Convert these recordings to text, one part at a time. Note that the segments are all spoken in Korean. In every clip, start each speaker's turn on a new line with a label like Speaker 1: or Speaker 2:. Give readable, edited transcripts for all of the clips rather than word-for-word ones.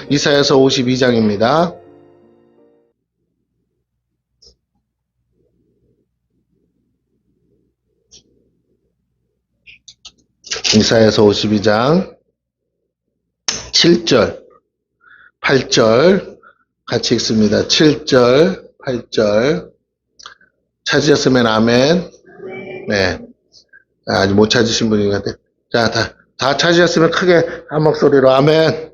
Speaker 1: 이사야서 52장입니다. 이사야서 52장 7절, 8절 같이 읽습니다. 7절, 8절 찾으셨으면 아멘. 네, 아직 못 찾으신 분이 같아요. 자, 다 찾으셨으면 크게 한 목소리로 아멘.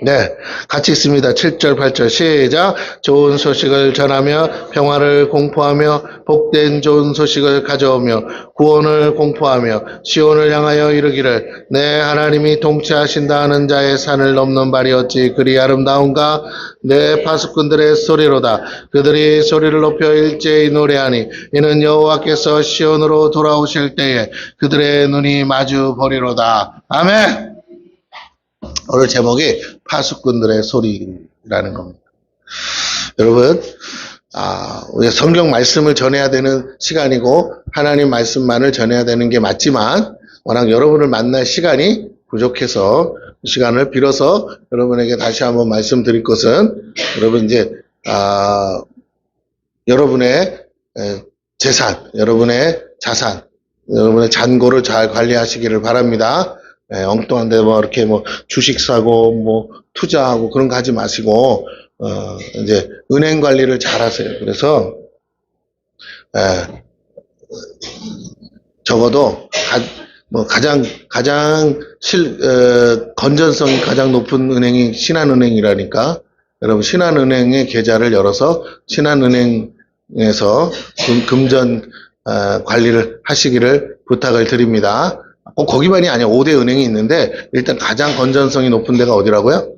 Speaker 1: 네, 같이 읽습니다. 7절, 8절 시작. 좋은 소식을 전하며 평화를 공포하며 복된 좋은 소식을 가져오며 구원을 공포하며 시온을 향하여 이르기를 내 하나님이 통치하신다 하는 자의 산을 넘는 발이 어찌 그리 아름다운가. 내 파수꾼들의 소리로다. 그들이 소리를 높여 일제히 노래하니 이는 여호와께서 시온으로 돌아오실 때에 그들의 눈이 마주 보리로다. 아멘. 오늘 제목이 파수꾼들의 소리라는 겁니다. 여러분, 우리가 성경 말씀을 전해야 되는 시간이고 하나님 말씀만을 전해야 되는 게 맞지만 워낙 여러분을 만날 시간이 부족해서 시간을 빌어서 여러분에게 다시 한번 말씀드릴 것은 여러분 이제 여러분의 재산, 여러분의 자산, 여러분의 잔고를 잘 관리하시기를 바랍니다. 엉뚱한데 이렇게 주식 사고 투자하고 그런 거 하지 마시고 이제 은행 관리를 잘 하세요. 그래서 적어도 가장 건전성이 가장 높은 은행이 신한은행이라니까 여러분 신한은행의 계좌를 열어서 신한은행에서 금전 관리를 하시기를 부탁을 드립니다. 거기만이 아니야. 5대 은행이 있는데 일단 가장 건전성이 높은 데가 어디라고요?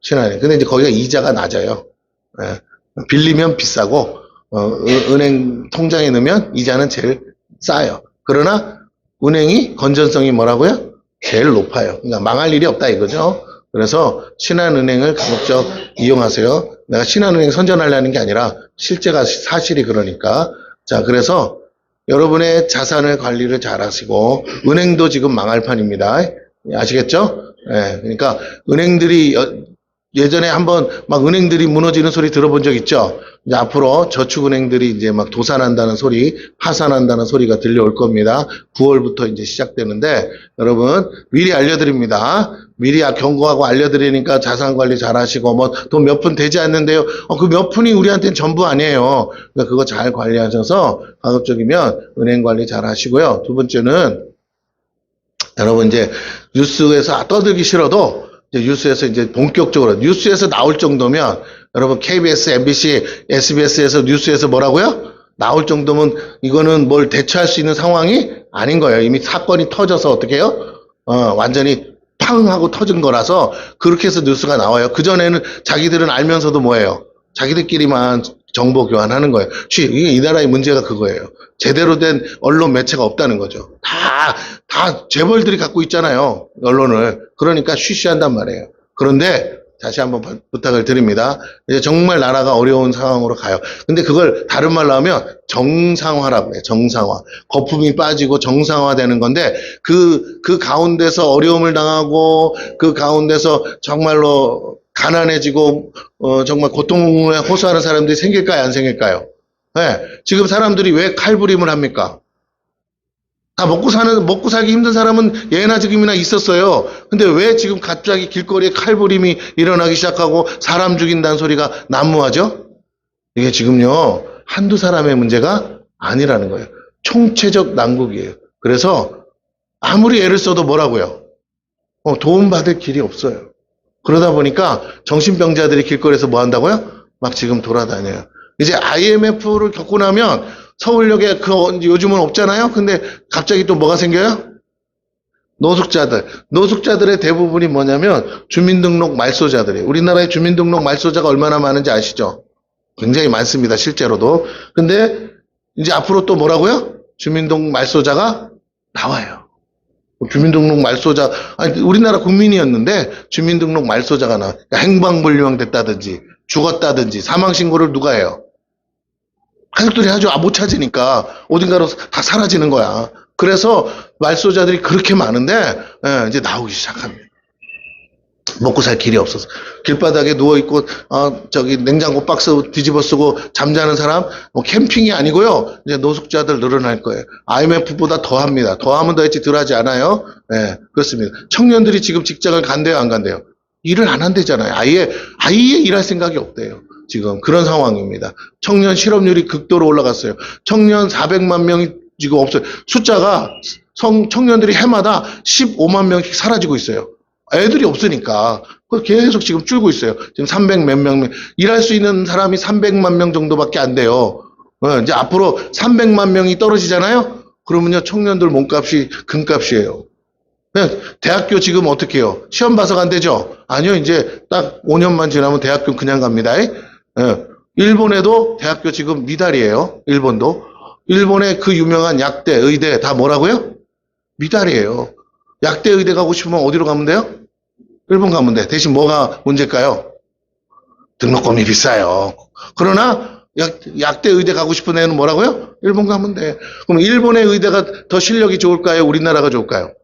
Speaker 1: 신한은행. 근데 이제 거기가 이자가 낮아요. 빌리면 비싸고 은행 통장에 넣으면 이자는 제일 싸요. 그러나 은행이 건전성이 뭐라고요? 제일 높아요. 그러니까 망할 일이 없다 이거죠. 그래서 신한은행을 가급적 이용하세요. 내가 신한은행 선전하려는 게 아니라 실제가 사실이 그러니까. 자, 그래서 여러분의 자산을 관리를 잘 하시고 은행도 지금 망할 판입니다. 아시겠죠? 그러니까 은행들이 예전에 한번 막 은행들이 무너지는 소리 들어본 적 있죠? 이제 앞으로 저축은행들이 이제 막 도산한다는 소리, 파산한다는 소리가 들려올 겁니다. 9월부터 이제 시작되는데 여러분 미리 알려드립니다. 미리 경고하고 알려드리니까 자산 관리 잘 하시고 돈 몇 푼 되지 않는데요. 그 몇 푼이 우리한테는 전부 아니에요. 그러니까 그거 잘 관리하셔서 가급적이면 은행 관리 잘 하시고요. 두 번째는 여러분 이제 뉴스에서 떠들기 싫어도 뉴스에서 이제 본격적으로 뉴스에서 나올 정도면 여러분 KBS, MBC, SBS에서 뉴스에서 뭐라고요? 나올 정도면 이거는 뭘 대처할 수 있는 상황이 아닌 거예요. 이미 사건이 터져서 어떻게 해요? 완전히 팡 하고 터진 거라서 그렇게 해서 뉴스가 나와요. 그전에는 자기들은 알면서도 뭐예요? 자기들끼리만 정보 교환하는 거예요. 이게 이 나라의 문제가 그거예요. 제대로 된 언론 매체가 없다는 거죠. 다 재벌들이 갖고 있잖아요. 언론을. 그러니까 쉬쉬한단 말이에요. 그런데 다시 한번 부탁을 드립니다. 이제 정말 나라가 어려운 상황으로 가요. 근데 그걸 다른 말로 하면 정상화라고 해요. 정상화. 거품이 빠지고 정상화되는 건데 그 가운데서 어려움을 당하고 그 가운데서 정말로 가난해지고 정말 고통에 호소하는 사람들이 생길까요? 안 생길까요? 네. 지금 사람들이 왜 칼부림을 합니까? 다 먹고 살기 힘든 사람은 예나 지금이나 있었어요. 근데 왜 지금 갑자기 길거리에 칼부림이 일어나기 시작하고 사람 죽인다는 소리가 난무하죠? 이게 지금요, 한두 사람의 문제가 아니라는 거예요. 총체적 난국이에요. 그래서 아무리 애를 써도 뭐라고요? 도움받을 길이 없어요. 그러다 보니까 정신병자들이 길거리에서 뭐 한다고요? 막 지금 돌아다녀요. 이제 IMF를 겪고 나면 서울역에 요즘은 없잖아요. 근데 갑자기 또 뭐가 생겨요? 노숙자들의 대부분이 뭐냐면 주민등록 말소자들이에요. 우리나라의 주민등록 말소자가 얼마나 많은지 아시죠? 굉장히 많습니다. 실제로도. 근데 이제 앞으로 또 뭐라고요? 주민등록 말소자가 나와요. 주민등록 말소자, 우리나라 국민이었는데 주민등록 말소자가 나와요. 그러니까 행방불명 됐다든지 죽었다든지 사망신고를 누가 해요? 가족들이 하죠. 못 찾으니까 어딘가로 다 사라지는 거야. 그래서 말소자들이 그렇게 많은데 이제 나오기 시작합니다. 먹고 살 길이 없어서 길바닥에 누워 있고 저기 냉장고 박스 뒤집어 쓰고 잠자는 사람 뭐 캠핑이 아니고요. 이제 노숙자들 늘어날 거예요. IMF보다 더 합니다. 더 하면 더했지 덜 하지 않아요. 네, 그렇습니다. 청년들이 지금 직장을 간대요, 안 간대요? 일을 안 한대잖아요. 아예 일할 생각이 없대요. 지금 그런 상황입니다. 청년 실업률이 극도로 올라갔어요. 청년 400만 명이 지금 없어요. 숫자가 청년들이 해마다 15만 명씩 사라지고 있어요. 애들이 없으니까 계속 지금 줄고 있어요. 지금 300 몇 명, 일할 수 있는 사람이 300만 명 정도밖에 안 돼요. 이제 앞으로 300만 명이 떨어지잖아요. 그러면요 청년들 몸값이 금값이에요. 대학교 지금 어떻게 해요? 시험 봐서 간대죠? 아니요, 이제 딱 5년만 지나면 대학교 그냥 갑니다. 일본에도 대학교 지금 미달이에요. 일본도. 일본의 그 유명한 약대, 의대 다 뭐라고요? 미달이에요. 약대 의대 가고 싶으면 어디로 가면 돼요? 일본 가면 돼. 대신 뭐가 문제일까요? 등록금이 비싸요. 그러나 약대 의대 가고 싶은 애는 뭐라고요? 일본 가면 돼. 그럼 일본의 의대가 더 실력이 좋을까요? 우리나라가 좋을까요?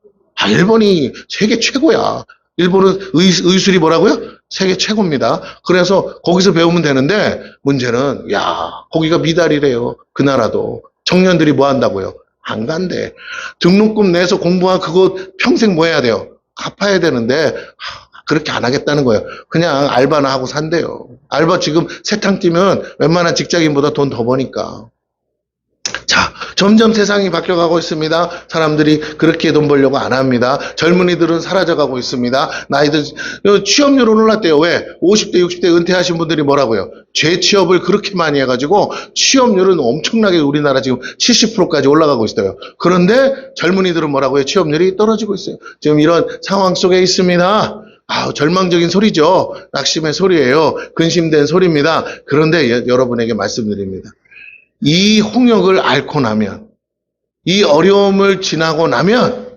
Speaker 1: 일본이 세계 최고야. 일본은 의술이 뭐라고요? 세계 최고입니다. 그래서 거기서 배우면 되는데 문제는 거기가 미달이래요. 그 나라도. 청년들이 뭐 한다고요? 안 간대. 등록금 내서 공부한 그거 평생 뭐 해야 돼요? 갚아야 되는데 그렇게 안 하겠다는 거예요. 그냥 알바나 하고 산대요. 알바 지금 세탕 뛰면 웬만한 직장인보다 돈 더 버니까. 자, 점점 세상이 바뀌어가고 있습니다. 사람들이 그렇게 돈 벌려고 안 합니다. 젊은이들은 사라져가고 있습니다. 나이들 취업률은 올랐대요. 왜? 50대, 60대 은퇴하신 분들이 뭐라고요? 재취업을 그렇게 많이 해가지고 취업률은 엄청나게 우리나라 지금 70%까지 올라가고 있어요. 그런데 젊은이들은 뭐라고요? 취업률이 떨어지고 있어요. 지금 이런 상황 속에 있습니다. 절망적인 소리죠. 낙심의 소리예요. 근심된 소리입니다. 그런데 여러분에게 말씀드립니다. 이 홍역을 앓고 나면, 이 어려움을 지나고 나면,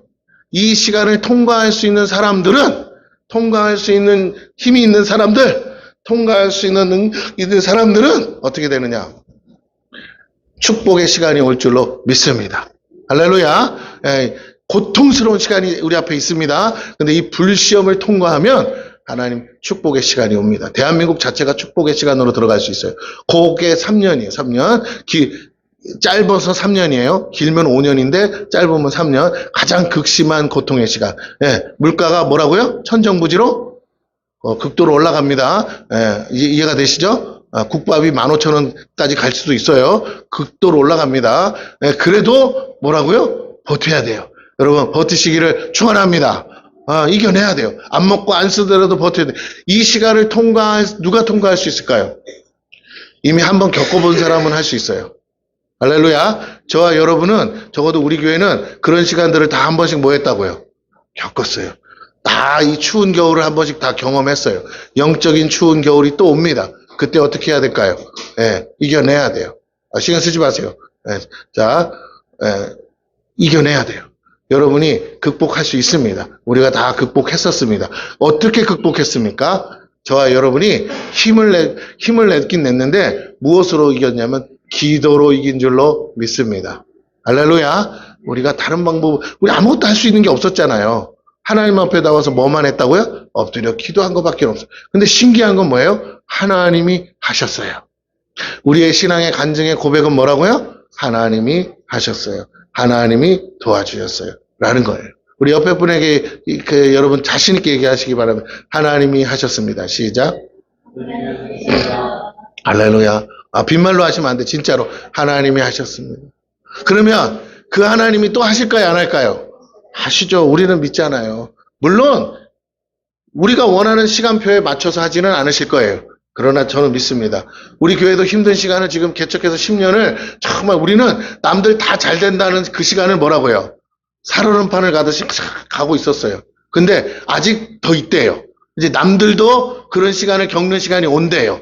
Speaker 1: 이 시간을 통과할 수 있는 사람들은, 통과할 수 있는 힘이 있는 사람들, 통과할 수 있는 능력이 있는 사람들은 어떻게 되느냐? 축복의 시간이 올 줄로 믿습니다. 할렐루야. 고통스러운 시간이 우리 앞에 있습니다. 근데 이 불시험을 통과하면 하나님 축복의 시간이 옵니다. 대한민국 자체가 축복의 시간으로 들어갈 수 있어요. 그게 3년이에요. 3년. 짧아서 3년이에요. 길면 5년인데 짧으면 3년. 가장 극심한 고통의 시간. 물가가 뭐라고요? 천정부지로 극도로 올라갑니다. 이해가 되시죠? 국밥이 15,000원까지 갈 수도 있어요. 극도로 올라갑니다. 그래도 뭐라고요? 버텨야 돼요. 여러분 버티시기를 축원합니다. 이겨내야 돼요. 안 먹고 안 쓰더라도 버텨야 돼요. 이 시간을 누가 통과할 수 있을까요? 이미 한번 겪어본 사람은 할 수 있어요. 할렐루야. 저와 여러분은 적어도 우리 교회는 그런 시간들을 다 한 번씩 뭐 했다고요? 겪었어요. 다 이 추운 겨울을 한 번씩 다 경험했어요. 영적인 추운 겨울이 또 옵니다. 그때 어떻게 해야 될까요? 이겨내야 돼요. 신경 쓰지 마세요. 이겨내야 돼요. 여러분이 극복할 수 있습니다. 우리가 다 극복했었습니다. 어떻게 극복했습니까? 저와 여러분이 힘을 냈긴 냈는데 무엇으로 이겼냐면 기도로 이긴 줄로 믿습니다. 할렐루야. 우리가 다른 방법, 우리 아무것도 할 수 있는 게 없었잖아요. 하나님 앞에 나와서 뭐만 했다고요? 엎드려 기도한 것밖에 없어요. 근데 신기한 건 뭐예요? 하나님이 하셨어요. 우리의 신앙의 간증의 고백은 뭐라고요? 하나님이 하셨어요. 하나님이 도와주셨어요. 라는 거예요. 우리 옆에 분에게 여러분 자신 있게 얘기하시기 바랍니다. 하나님이 하셨습니다. 시작. 할렐루야. 빈말로 하시면 안 돼. 진짜로 하나님이 하셨습니다. 그러면 그 하나님이 또 하실까요? 안 할까요? 하시죠. 우리는 믿잖아요. 물론 우리가 원하는 시간표에 맞춰서 하지는 않으실 거예요. 그러나 저는 믿습니다. 우리 교회도 힘든 시간을 지금 개척해서 10년을 정말 우리는 남들 다 잘 된다는 그 시간을 뭐라고요? 살얼음판을 가듯이 가고 있었어요. 근데 아직 더 있대요. 이제 남들도 그런 시간을 겪는 시간이 온대요.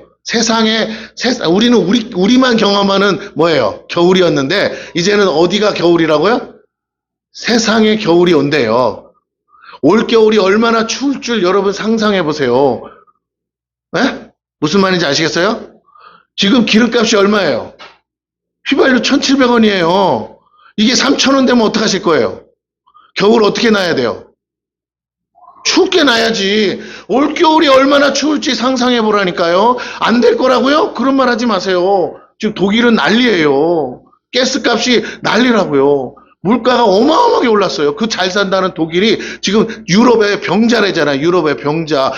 Speaker 1: 우리는 우리만 경험하는 뭐예요? 겨울이었는데 이제는 어디가 겨울이라고요? 세상에 겨울이 온대요. 올 겨울이 얼마나 추울 줄 여러분 상상해 보세요. 무슨 말인지 아시겠어요? 지금 기름값이 얼마예요? 휘발유 1,700원이에요. 이게 3,000원 되면 어떡하실 거예요? 겨울 어떻게 나야 돼요? 춥게 놔야지. 올겨울이 얼마나 추울지 상상해 보라니까요. 안 될 거라고요? 그런 말 하지 마세요. 지금 독일은 난리예요. 가스값이 난리라고요. 물가가 어마어마하게 올랐어요. 그 잘 산다는 독일이 지금 유럽의 병자래잖아요. 유럽의 병자.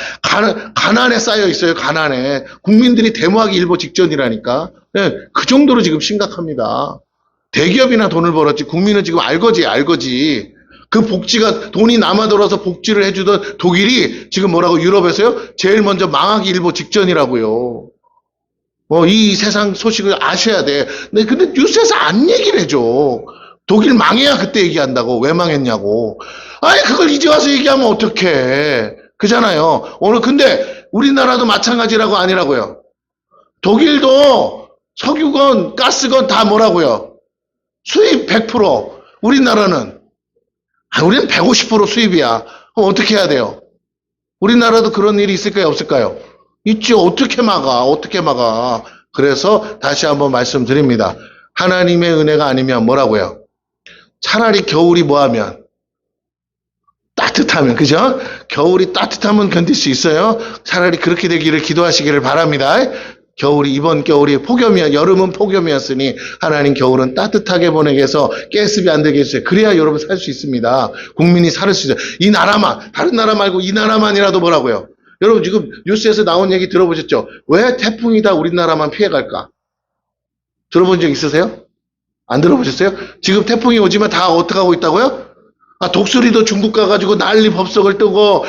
Speaker 1: 가난에 쌓여 있어요. 가난에. 국민들이 데모하기 일보 직전이라니까. 네, 그 정도로 지금 심각합니다. 대기업이나 돈을 벌었지. 국민은 지금 알거지. 그 복지가 돈이 남아돌아서 복지를 해주던 독일이 지금 뭐라고 유럽에서요? 제일 먼저 망하기 일보 직전이라고요. 이 세상 소식을 아셔야 돼. 근데 뉴스에서 안 얘기를 해줘. 독일 망해야 그때 얘기한다고. 왜 망했냐고. 아니 그걸 이제 와서 얘기하면 어떡해. 그잖아요. 오늘 근데 우리나라도 마찬가지라고 아니라고요. 독일도 석유건 가스건 다 뭐라고요. 수입 100%. 우리나라는 우리는 150% 수입이야. 그럼 어떻게 해야 돼요? 우리나라도 그런 일이 있을까요? 없을까요? 있죠. 어떻게 막아? 그래서 다시 한번 말씀드립니다. 하나님의 은혜가 아니면 뭐라고요? 차라리 겨울이 뭐하면? 따뜻하면, 그죠? 겨울이 따뜻하면 견딜 수 있어요. 차라리 그렇게 되기를 기도하시기를 바랍니다. 이번 겨울이 여름은 폭염이었으니 하나님 겨울은 따뜻하게 보내게 해서 가스비 안 되게 해주세요. 그래야 여러분 살 수 있습니다. 국민이 살 수 있어요. 이 나라만, 다른 나라 말고 이 나라만이라도 뭐라고요? 여러분 지금 뉴스에서 나온 얘기 들어보셨죠? 왜 태풍이 다 우리나라만 피해갈까? 들어본 적 있으세요? 안 들어보셨어요? 지금 태풍이 오지만 다 어떻게 하고 있다고요? 독수리도 중국 가가지고 난리 법석을 뜨고,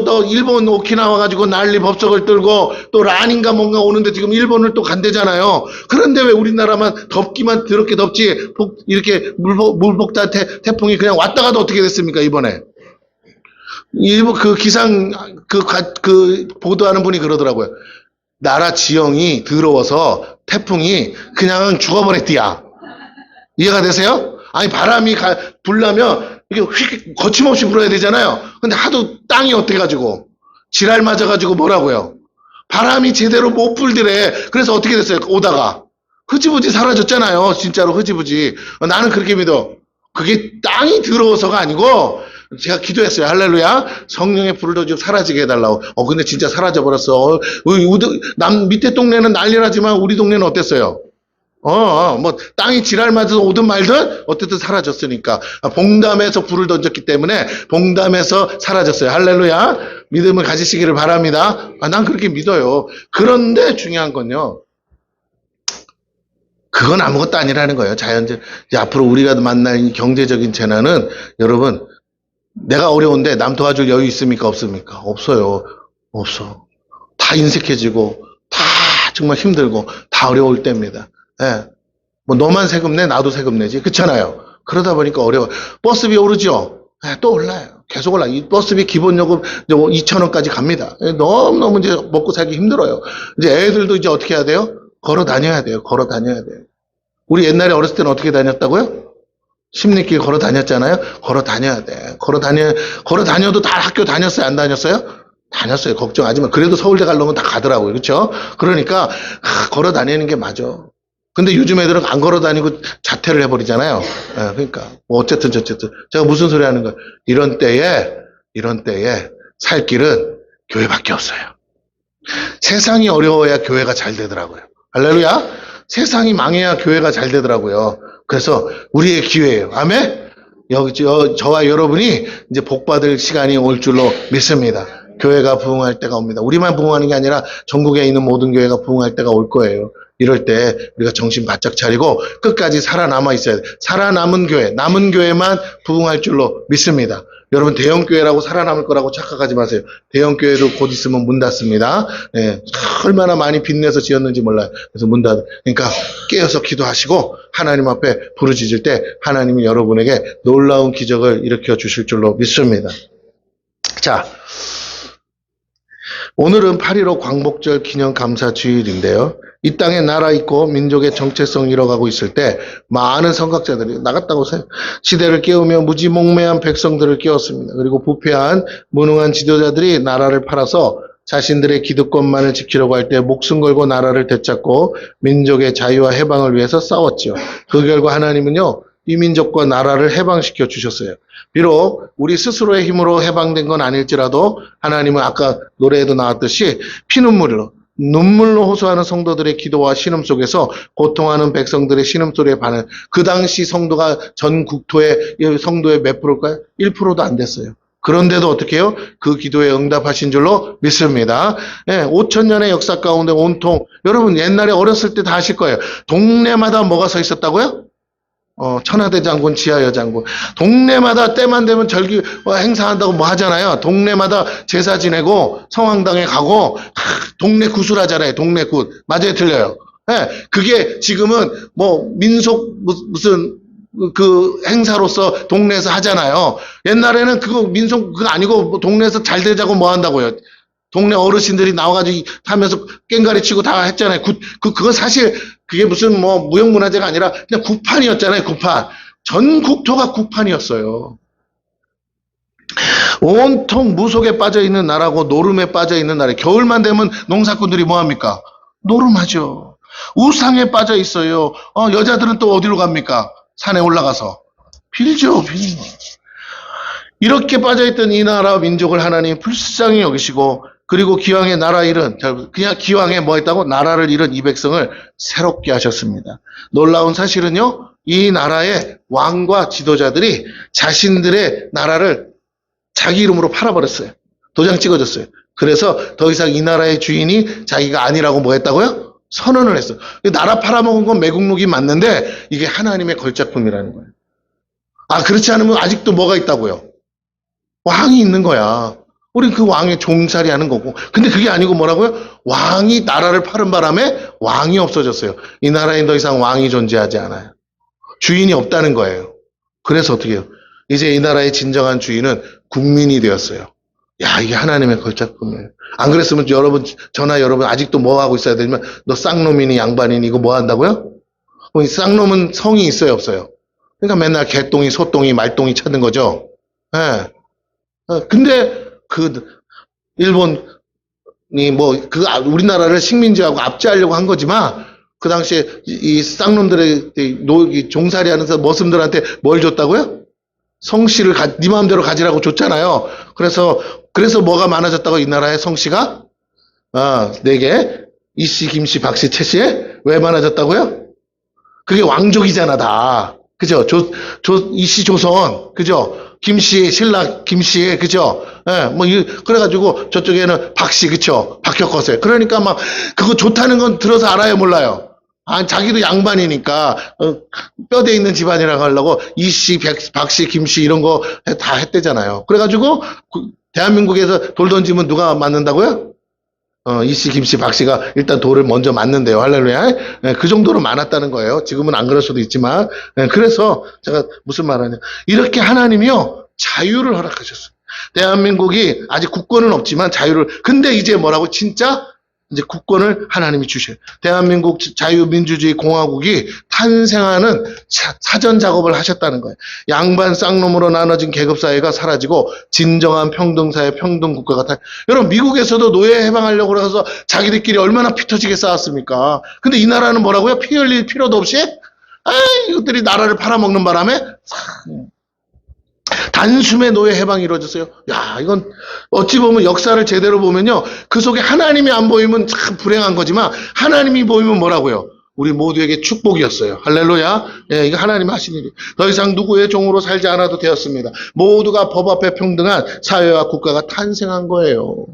Speaker 1: 또 일본 오키나와 가지고 난리 법석을 뜨고, 또 라닌가 뭔가 오는데 지금 일본을 또 간대잖아요. 그런데 왜 우리나라만 덥기만 더럽게 덥지, 이렇게 물복다 태풍이 그냥 왔다가도 어떻게 됐습니까, 이번에? 일부 보도하는 분이 그러더라고요. 나라 지형이 더러워서 태풍이 그냥 죽어버렸디야. 이해가 되세요? 아니, 바람이 불려면 이게 거침없이 불어야 되잖아요. 근데 하도 땅이 어때가지고, 지랄 맞아가지고 뭐라고요? 바람이 제대로 못 불더래. 그래서 어떻게 됐어요? 오다가. 흐지부지 사라졌잖아요. 진짜로 흐지부지. 나는 그렇게 믿어. 그게 땅이 더러워서가 아니고, 제가 기도했어요. 할렐루야. 성령의 불을 더 좀 사라지게 해달라고. 근데 진짜 사라져버렸어. 밑에 동네는 난리나지만 우리 동네는 어땠어요? 땅이 지랄 맞아서 오든 말든 어쨌든 사라졌으니까. 봉담에서 불을 던졌기 때문에 봉담에서 사라졌어요. 할렐루야. 믿음을 가지시기를 바랍니다. 난 그렇게 믿어요. 그런데 중요한 건요. 그건 아무것도 아니라는 거예요. 이제 앞으로 우리가 만날 이 경제적인 재난은 여러분, 내가 어려운데 남 도와줄 여유 있습니까? 없습니까? 없어요. 없어. 다 인색해지고, 다 정말 힘들고, 다 어려울 때입니다. 예. 너만 세금 내, 나도 세금 내지. 그렇잖아요. 그러다 보니까 어려워. 버스비 오르죠? 또 올라요. 계속 올라. 이 버스비 기본요금 2,000원까지 갑니다. 너무너무 이제 먹고 살기 힘들어요. 이제 애들도 이제 어떻게 해야 돼요? 걸어 다녀야 돼요. 우리 옛날에 어렸을 때는 어떻게 다녔다고요? 십리길 걸어 다녔잖아요. 걸어 다녀야 돼. 걸어 다녀도 다 학교 다녔어요? 안 다녔어요? 다녔어요. 걱정하지 마. 그래도 서울대 가려면 다 가더라고요. 그렇죠? 그러니까 걸어 다니는 게 맞아. 근데 요즘 애들은 안 걸어 다니고 자퇴를 해버리잖아요. 그러니까 어쨌든 저쨌든 제가 무슨 소리 하는 거예요? 이런 때에 살 길은 교회밖에 없어요. 세상이 어려워야 교회가 잘 되더라고요. 할렐루야. 세상이 망해야 교회가 잘 되더라고요. 그래서 우리의 기회예요. 아멘? 저와 여러분이 이제 복받을 시간이 올 줄로 믿습니다. 교회가 부흥할 때가 옵니다. 우리만 부흥하는 게 아니라 전국에 있는 모든 교회가 부흥할 때가 올 거예요. 이럴 때 우리가 정신 바짝 차리고 끝까지 살아남아 있어야 돼. 살아남은 교회, 남은 교회만 부흥할 줄로 믿습니다. 여러분 대형 교회라고 살아남을 거라고 착각하지 마세요. 대형 교회도 곧 있으면 문 닫습니다. 네, 얼마나 많이 빚내서 지었는지 몰라요. 그래서 문 닫아. 그러니까 깨어서 기도하시고 하나님 앞에 부르짖을 때 하나님이 여러분에게 놀라운 기적을 일으켜 주실 줄로 믿습니다. 자, 오늘은 8.15 광복절 기념 감사 주일인데요. 이 땅에 나라 있고 민족의 정체성을 잃어가고 있을 때 많은 선각자들이 나갔다고 시대를 깨우며 무지몽매한 백성들을 깨웠습니다. 그리고 부패한 무능한 지도자들이 나라를 팔아서 자신들의 기득권만을 지키려고 할 때 목숨 걸고 나라를 되찾고 민족의 자유와 해방을 위해서 싸웠죠. 그 결과 하나님은요, 이 민족과 나라를 해방시켜 주셨어요. 비록 우리 스스로의 힘으로 해방된 건 아닐지라도 하나님은 아까 노래에도 나왔듯이 피눈물로 눈물로 호소하는 성도들의 기도와 신음 속에서 고통하는 백성들의 신음소리에 반해 그 당시 성도가 전 국토의 성도의 몇 프로일까요? 1%도 안 됐어요. 그런데도 어떻게 해요? 그 기도에 응답하신 줄로 믿습니다. 예, 5,000년의 역사 가운데 온통 여러분 옛날에 어렸을 때 다 아실 거예요. 동네마다 뭐가 서 있었다고요? 천하대 장군, 지하여 장군. 동네마다 때만 되면 절기 행사한다고 뭐 하잖아요. 동네마다 제사 지내고 성황당에 가고 동네 굿을 하잖아요. 동네 굿. 맞아요, 틀려요. 예, 그게 지금은 뭐 민속 무슨 그 행사로서 동네에서 하잖아요. 옛날에는 그거 민속 그거 아니고 뭐 동네에서 잘 되자고 뭐 한다고요. 동네 어르신들이 나와가지고 하면서 깽가리 치고 다 했잖아요. 그거 사실 그게 무슨 뭐 무형문화재가 아니라 그냥 굿판이었잖아요. 굿판. 전 국토가 굿판이었어요. 온통 무속에 빠져 있는 나라고 노름에 빠져 있는 나라. 겨울만 되면 농사꾼들이 뭐 합니까? 노름하죠. 우상에 빠져 있어요. 여자들은 또 어디로 갑니까? 산에 올라가서 빌죠, 빌죠. 이렇게 빠져있던 이 나라 민족을 하나님 불쌍히 여기시고 그리고 기왕의 나라 잃은 그냥 기왕에 뭐 했다고 나라를 잃은 이 백성을 새롭게 하셨습니다. 놀라운 사실은요, 이 나라의 왕과 지도자들이 자신들의 나라를 자기 이름으로 팔아버렸어요. 도장 찍어줬어요. 그래서 더 이상 이 나라의 주인이 자기가 아니라고 뭐 했다고요? 선언을 했어. 나라 팔아먹은 건 매국노기 맞는데 이게 하나님의 걸작품이라는 거예요. 아, 그렇지 않으면 아직도 뭐가 있다고요? 왕이 있는 거야. 우린 그 왕의 종살이 하는 거고. 근데 그게 아니고 뭐라고요? 왕이 나라를 파는 바람에 왕이 없어졌어요. 이 나라엔 더 이상 왕이 존재하지 않아요. 주인이 없다는 거예요. 그래서 어떻게 해요? 이제 이 나라의 진정한 주인은 국민이 되었어요. 야, 이게 하나님의 걸작품이에요. 안 그랬으면 여러분, 여러분 아직도 뭐 하고 있어야 되냐면 너 쌍놈이니 양반이니 이거 뭐 한다고요? 이 쌍놈은 성이 있어요, 없어요? 그러니까 맨날 개똥이, 소똥이, 말똥이 찾는 거죠. 예. 근데 일본이 우리나라를 식민지하고 압제하려고 한 거지만 그 당시에 이 쌍놈들의 종살이 하면서 머슴들한테 뭘 줬다고요? 성씨를 네 마음대로 가지라고 줬잖아요. 그래서 뭐가 많아졌다고 이 나라의 성씨가? 4개. 이씨, 김씨, 박씨, 최씨. 왜 많아졌다고요? 그게 왕족이잖아, 다. 그죠? 이씨 조선. 그죠? 김씨, 신라, 김씨. 그죠? 예, 그래가지고 저쪽에는 박씨, 그쵸? 박혁거세. 그러니까 막, 그거 좋다는 건 들어서 알아요, 몰라요? 자기도 양반이니까, 뼈대 있는 집안이라고 하려고, 이씨, 박씨, 김씨, 이런 거 다 했대잖아요. 그래가지고, 대한민국에서 돌 던지면 누가 맞는다고요? 이씨, 김씨, 박씨가 일단 돌을 먼저 맞는데요. 할렐루야. 예, 그 정도로 많았다는 거예요. 지금은 안 그럴 수도 있지만. 예, 그래서 제가 무슨 말 하냐. 이렇게 하나님이요, 자유를 허락하셨어요. 대한민국이 아직 국권은 없지만 자유를, 근데 이제 뭐라고? 진짜 이제 국권을 하나님이 주셔요. 대한민국 자유민주주의 공화국이 탄생하는 사전 작업을 하셨다는 거예요. 양반 쌍놈으로 나눠진 계급사회가 사라지고 진정한 평등사회, 평등국가가 여러분, 미국에서도 노예 해방하려고 해서 자기들끼리 얼마나 피 터지게 싸웠습니까? 근데 이 나라는 뭐라고요? 피 흘릴 필요도 없이 이것들이 나라를 팔아먹는 바람에 단숨에 노예 해방이 이루어졌어요. 야, 이건 어찌 보면 역사를 제대로 보면요, 그 속에 하나님이 안 보이면 참 불행한 거지만 하나님이 보이면 뭐라고요? 우리 모두에게 축복이었어요. 할렐루야. 예, 이거 하나님이 하신 일이에요. 더 이상 누구의 종으로 살지 않아도 되었습니다. 모두가 법 앞에 평등한 사회와 국가가 탄생한 거예요.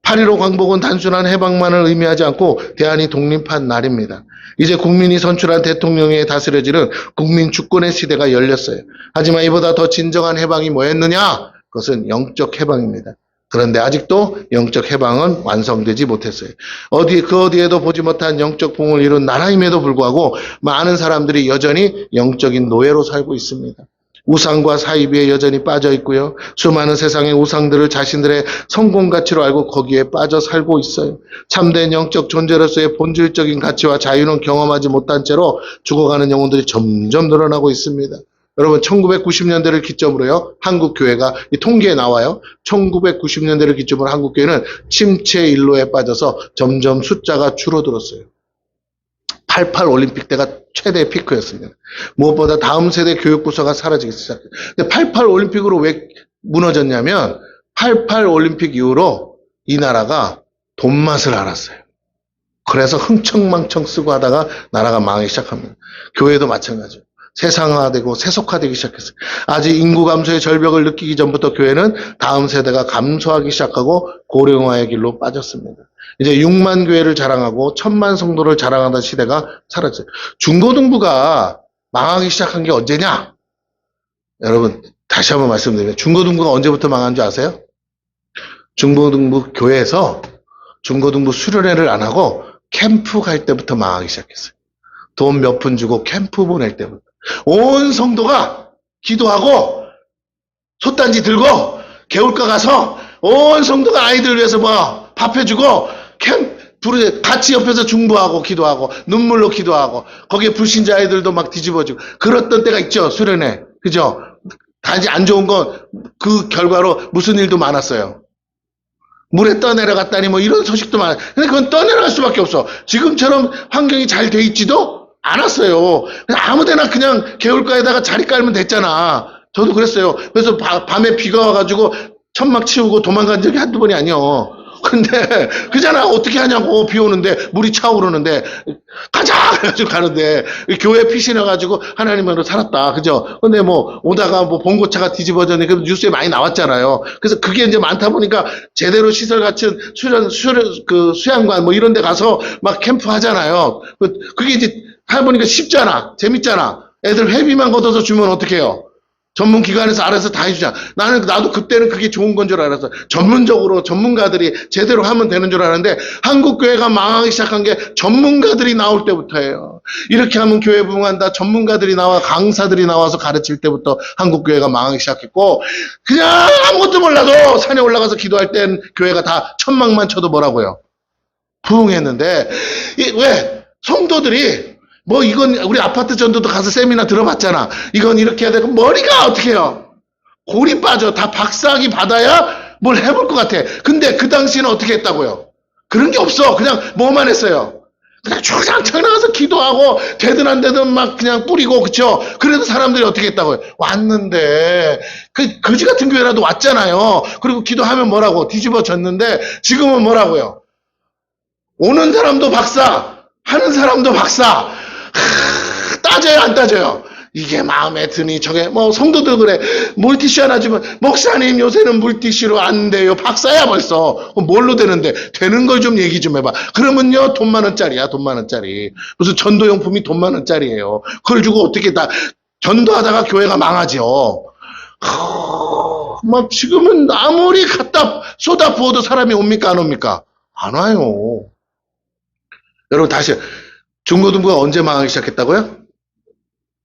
Speaker 1: 8.15 광복은 단순한 해방만을 의미하지 않고 대한이 독립한 날입니다. 이제 국민이 선출한 대통령에 다스려지는 국민 주권의 시대가 열렸어요. 하지만 이보다 더 진정한 해방이 뭐였느냐? 그것은 영적 해방입니다. 그런데 아직도 영적 해방은 완성되지 못했어요. 어디에도 보지 못한 영적 부흥을 이룬 나라임에도 불구하고 많은 사람들이 여전히 영적인 노예로 살고 있습니다. 우상과 사이비에 여전히 빠져 있고요. 수많은 세상의 우상들을 자신들의 성공 가치로 알고 거기에 빠져 살고 있어요. 참된 영적 존재로서의 본질적인 가치와 자유는 경험하지 못한 채로 죽어가는 영혼들이 점점 늘어나고 있습니다. 여러분, 1990년대를 기점으로요, 한국 교회가 이 통계에 나와요. 1990년대를 기점으로 한국 교회는 침체 일로에 빠져서 점점 숫자가 줄어들었어요. 88 올림픽 때가 최대 피크였습니다. 무엇보다 다음 세대 교육 부서가 사라지기 시작했어요. 근데 88 올림픽으로 왜 무너졌냐면 88 올림픽 이후로 이 나라가 돈 맛을 알았어요. 그래서 흥청망청 쓰고 하다가 나라가 망하기 시작합니다. 교회도 마찬가지예요. 세상화되고 세속화되기 시작했어요. 아직 인구 감소의 절벽을 느끼기 전부터 교회는 다음 세대가 감소하기 시작하고 고령화의 길로 빠졌습니다. 이제 6만 교회를 자랑하고 1000만 성도를 자랑하던 시대가 사라졌어요. 중고등부가 망하기 시작한 게 언제냐? 여러분 다시 한번 말씀드리면 중고등부가 언제부터 망한 줄 아세요? 중고등부 교회에서 중고등부 수련회를 안 하고 캠프 갈 때부터 망하기 시작했어요. 돈 몇 푼 주고 캠프 보낼 때부터. 온 성도가 기도하고 솥단지 들고 개울가 가서 온 성도가 아이들 위해서 뭐 밥 해주고 같이 옆에서 중보하고 기도하고 눈물로 기도하고 거기에 불신자 아이들도 막 뒤집어지고 그랬던 때가 있죠. 수련회. 그죠? 단지 안 좋은 건 그 결과로 무슨 일도 많았어요. 물에 떠내려갔다니 뭐 이런 소식도 많아요. 근데 그건 떠내려갈 수밖에 없어. 지금처럼 환경이 잘 돼 있지도 않았어요. 그냥 아무데나 그냥 개울가에다가 자리 깔면 됐잖아. 저도 그랬어요. 그래서 밤에 비가 와가지고 천막 치우고 도망간 적이 한두 번이 아니요. 근데 그잖아. 어떻게 하냐고. 비 오는데 물이 차오르는데 가자 해가지고 가는데 교회 피신해가지고 하나님으로 살았다. 그죠? 근데 뭐 오다가 뭐 봉고차가 뒤집어졌네. 그 뉴스에 많이 나왔잖아요. 그래서 그게 이제 많다 보니까 제대로 시설 갖춘 수양관 뭐 이런 데 가서 막 캠프 하잖아요. 그게 이제 해보니까 쉽잖아. 재밌잖아. 애들 회비만 걷어서 주면 어떡해요? 전문 기관에서 알아서 다 해주자. 나도 그때는 그게 좋은 건 줄 알았어. 전문적으로 전문가들이 제대로 하면 되는 줄 알았는데 한국교회가 망하기 시작한 게 전문가들이 나올 때부터예요. 이렇게 하면 교회 부흥한다. 전문가들이 나와 강사들이 나와서 가르칠 때부터 한국교회가 망하기 시작했고 그냥 아무것도 몰라도 산에 올라가서 기도할 땐 교회가 다 천막만 쳐도 뭐라고요? 부흥했는데 왜? 성도들이 뭐 이건 우리 아파트 전도도 가서 세미나 들어봤잖아. 이건 이렇게 해야 되고 머리가 어떻게 해요? 골이 빠져. 다 박사학위 받아야 뭘 해볼 것 같아. 근데 그 당시에는 어떻게 했다고요? 그런 게 없어. 그냥 뭐만 했어요. 그냥 주장창 나가서 기도하고 되든 안 되든 막 그냥 뿌리고 그쵸? 그래도 사람들이 어떻게 했다고요? 왔는데 그 거지 같은 교회라도 왔잖아요. 그리고 기도하면 뭐라고? 뒤집어졌는데 지금은 뭐라고요? 오는 사람도 박사, 하는 사람도 박사. 따져요 안 따져요? 이게 마음에 드니 저게 뭐 성도들 그래 물티슈 하나 주면 목사님 요새는 물티슈로 안 돼요. 박사야 벌써. 뭘로 되는데 되는 걸 좀 얘기 좀 해봐. 그러면요 돈 10,000원짜리야. 돈 10,000원짜리. 무슨 전도용품이 돈 10,000원짜리예요. 그걸 주고 어떻게 다 전도하다가 교회가 망하죠. 막 지금은 아무리 갖다 쏟아 부어도 사람이 옵니까 안 옵니까? 안 와요. 여러분 다시 중고등부가 언제 망하기 시작했다고요?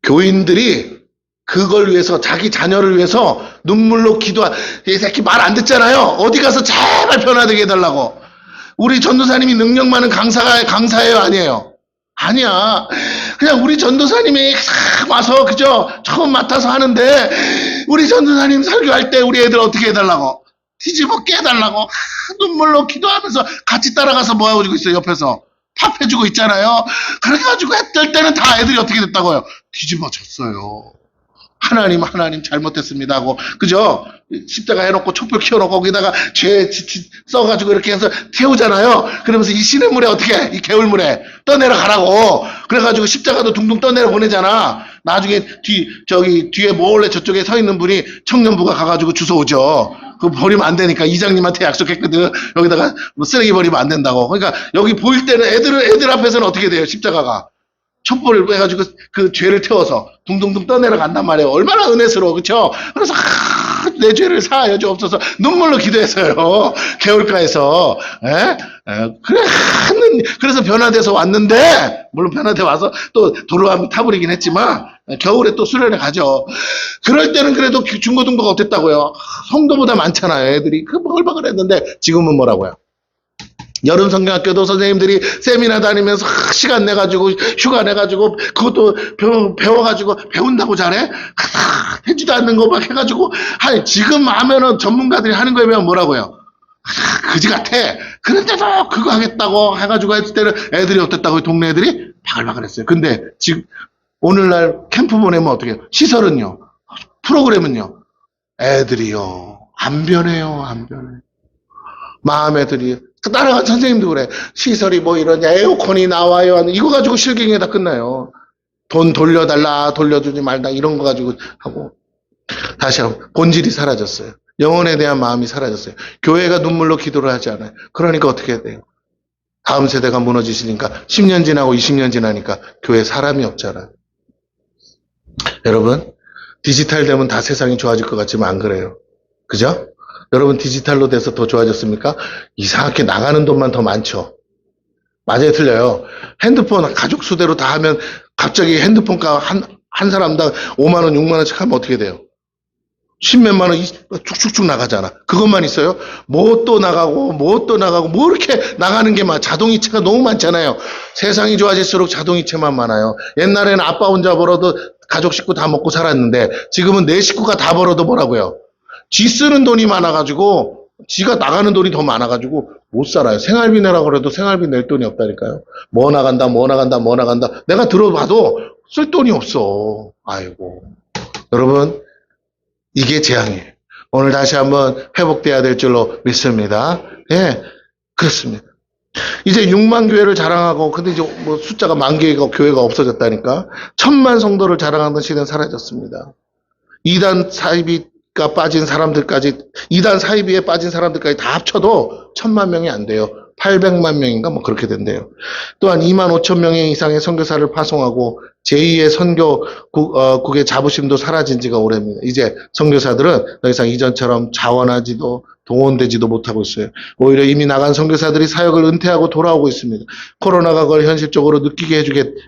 Speaker 1: 교인들이 그걸 위해서 자기 자녀를 위해서 눈물로 기도한 이 새끼 말 안 듣잖아요. 어디 가서 제발 변화되게 해달라고. 우리 전도사님이 능력 많은 강사예요 아니에요? 아니야. 그냥 우리 전도사님이 와서 그죠? 처음 맡아서 하는데 우리 전도사님 설교할 때 우리 애들 어떻게 해달라고? 뒤집어 깨달라고 눈물로 기도하면서 같이 따라가서 뭐 하고 있어요 옆에서. 밥 해주고 있잖아요. 그래가지고 했을 때는 다 애들이 어떻게 됐다고요? 뒤집어졌어요. 하나님 잘못했습니다 하고 그죠? 십자가 해놓고 촛불 켜놓고 거기다가 죄 써가지고 이렇게 해서 태우잖아요. 그러면서 이 시냇물에 어떻게 이 개울물에 떠내려가라고 그래가지고 십자가도 둥둥 떠내려 보내잖아. 나중에 뒤에 몰래 저쪽에 서 있는 분이 청년부가 가가지고 주워오죠. 그거 버리면 안 되니까 이장님한테 약속했거든. 여기다가 뭐 쓰레기 버리면 안 된다고. 그러니까 여기 보일 때는 애들 앞에서는 어떻게 돼요? 십자가가 촛불을 해가지고 그 죄를 태워서 둥둥둥 떠내려 간단 말이에요. 얼마나 은혜스러워, 그쵸? 그래서 내 죄를 사하여 주옵소서 눈물로 기도했어요. 개울가에서. 그래 그래서 변화돼서 왔는데 물론 변화돼 와서 또 도로하면 타버리긴 했지만 겨울에 또 수련회 가죠. 그럴 때는 그래도 중고등부가 어땠다고요? 성도보다 많잖아요. 애들이 그 버글버글 했는데 지금은 뭐라고요? 여름 성경학교도 선생님들이 세미나 다니면서 시간 내가지고 휴가 내가지고 그것도 배워가지고 배운다고 잘해? 해지도 않는 거 막 해가지고 지금 하면은 전문가들이 하는 거에 비하면 뭐라고요? 그지 같아. 그런데도 그거 하겠다고 해가지고 했을 때는 애들이 어땠다고 동네 애들이 바글바글했어요. 근데 지금 오늘날 캠프 보내면 어떻게 해요? 시설은요, 프로그램은요, 애들이요 안 변해요, 안 변해. 마음에 들이 따라간 선생님도 그래. 시설이 뭐 이러냐, 에어컨이 나와요, 이거 가지고 실갱이에 다 끝나요. 돈 돌려달라, 돌려주지 말다, 이런 거 가지고 하고. 다시 한번 본질이 사라졌어요. 영혼에 대한 마음이 사라졌어요. 교회가 눈물로 기도를 하지 않아요. 그러니까 어떻게 해야 돼요? 다음 세대가 무너지시니까 10년 지나고 20년 지나니까 교회에 사람이 없잖아요. 여러분, 디지털 되면 다 세상이 좋아질 것 같지만 안 그래요. 그죠? 여러분, 디지털로 돼서 더 좋아졌습니까? 이상하게 나가는 돈만 더 많죠. 맞아요, 틀려요. 핸드폰 가족 수대로 다 하면 갑자기 핸드폰 값 한 사람당 5만 원, 6만 원씩 하면 어떻게 돼요? 10몇만 원 쭉쭉쭉 나가잖아. 그것만 있어요? 뭐 또 나가고, 뭐 또 나가고, 뭐 이렇게 나가는 게 자동이체가 너무 많잖아요. 세상이 좋아질수록 자동이체만 많아요. 옛날에는 아빠 혼자 벌어도 가족 식구 다 먹고 살았는데, 지금은 내 식구가 다 벌어도 뭐라고요? 지 쓰는 돈이 많아가지고, 지가 나가는 돈이 더 많아가지고 못 살아요. 생활비 내라고 그래도 생활비 낼 돈이 없다니까요. 뭐 나간다, 뭐 나간다, 뭐 나간다. 내가 들어봐도 쓸 돈이 없어. 아이고. 여러분, 이게 재앙이에요. 오늘 다시 한번 회복돼야 될 줄로 믿습니다. 예, 그렇습니다. 이제 6만 교회를 자랑하고, 근데 이제 뭐 숫자가 10,000개가 교회가 없어졌다니까. 1,000만 성도를 자랑하던 시대는 사라졌습니다. 이단 사이비가 빠진 사람들까지, 이단 사이비에 빠진 사람들까지 다 합쳐도 1,000만 명이 안 돼요. 800만 명인가 뭐 그렇게 된대요. 또한 2만 5천 명 이상의 선교사를 파송하고 제2의 선교국의 자부심도 사라진 지가 오래입니다. 이제 선교사들은 더 이상 이전처럼 자원하지도 동원되지도 못하고 있어요. 오히려 이미 나간 선교사들이 사역을 은퇴하고 돌아오고 있습니다. 코로나가 그걸 현실적으로 느끼게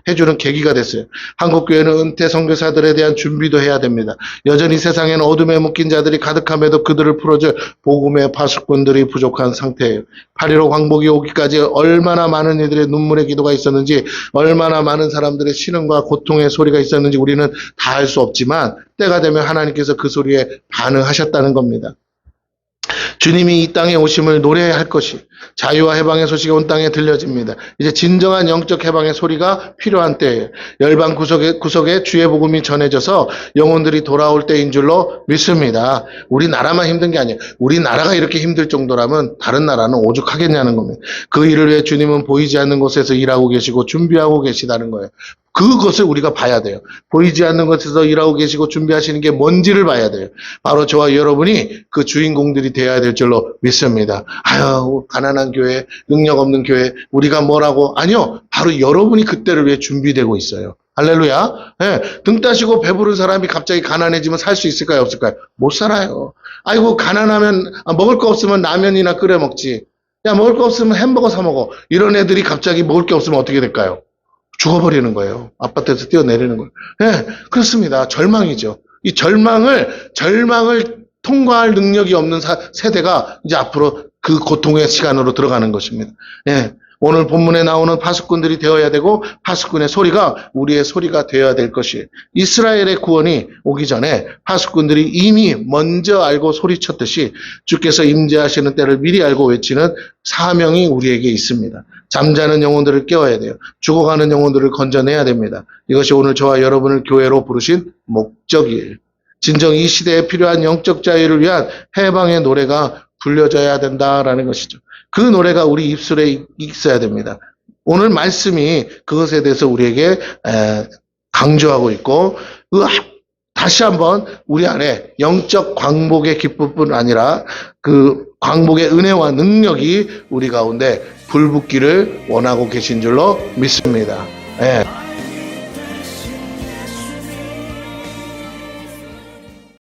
Speaker 1: 해주는 계기가 됐어요. 한국교회는 은퇴 선교사들에 대한 준비도 해야 됩니다. 여전히 세상에는 어둠에 묶인 자들이 가득함에도 그들을 풀어줄 복음의 파수꾼들이 부족한 상태예요. 8.15 광복이 오기까지 얼마나 많은 이들의 눈물의 기도가 있었는지, 얼마나 많은 사람들의 신음과 고통의 소리가 있었는지 우리는 다 알 수 없지만, 때가 되면 하나님께서 그 소리에 반응하셨다는 겁니다. 주님이 이 땅에 오심을 노래할 것이, 자유와 해방의 소식이 온 땅에 들려집니다. 이제 진정한 영적 해방의 소리가 필요한 때예요. 열방 구석에 주의 복음이 전해져서 영혼들이 돌아올 때인 줄로 믿습니다. 우리나라만 힘든 게 아니에요. 우리나라가 이렇게 힘들 정도라면 다른 나라는 오죽하겠냐는 겁니다. 그 일을 위해 주님은 보이지 않는 곳에서 일하고 계시고 준비하고 계시다는 거예요. 그것을 우리가 봐야 돼요. 보이지 않는 곳에서 일하고 계시고 준비하시는 게 뭔지를 봐야 돼요. 바로 저와 여러분이 그 주인공들이 되어야 될 줄로 믿습니다. 아유, 가난한 교회, 능력 없는 교회, 우리가 뭐라고? 아니요. 바로 여러분이 그때를 위해 준비되고 있어요. 할렐루야. 네, 등 따시고 배부른 사람이 갑자기 가난해지면 살 수 있을까요? 없을까요? 못 살아요. 아이고, 가난하면 먹을 거 없으면 라면이나 끓여 먹지. 야, 먹을 거 없으면 햄버거 사 먹어. 이런 애들이 갑자기 먹을 게 없으면 어떻게 될까요? 죽어버리는 거예요. 아파트에서 뛰어내리는 거예요. 네, 그렇습니다. 절망이죠. 이 절망을 통과할 능력이 없는 세대가 이제 앞으로 그 고통의 시간으로 들어가는 것입니다. 네, 오늘 본문에 나오는 파수꾼들이 되어야 되고, 파수꾼의 소리가 우리의 소리가 되어야 될 것이에요. 이스라엘의 구원이 오기 전에 파수꾼들이 이미 먼저 알고 소리쳤듯이 주께서 임재하시는 때를 미리 알고 외치는 사명이 우리에게 있습니다. 잠자는 영혼들을 깨워야 돼요. 죽어가는 영혼들을 건져내야 됩니다. 이것이 오늘 저와 여러분을 교회로 부르신 목적이에요. 진정 이 시대에 필요한 영적 자유를 위한 해방의 노래가 불려져야 된다라는 것이죠. 그 노래가 우리 입술에 있어야 됩니다. 오늘 말씀이 그것에 대해서 우리에게 강조하고 있고, 다시 한번 우리 안에 영적 광복의 기쁨뿐 아니라 그 광복의 은혜와 능력이 우리 가운데 불붙기를 원하고 계신 줄로 믿습니다. 예.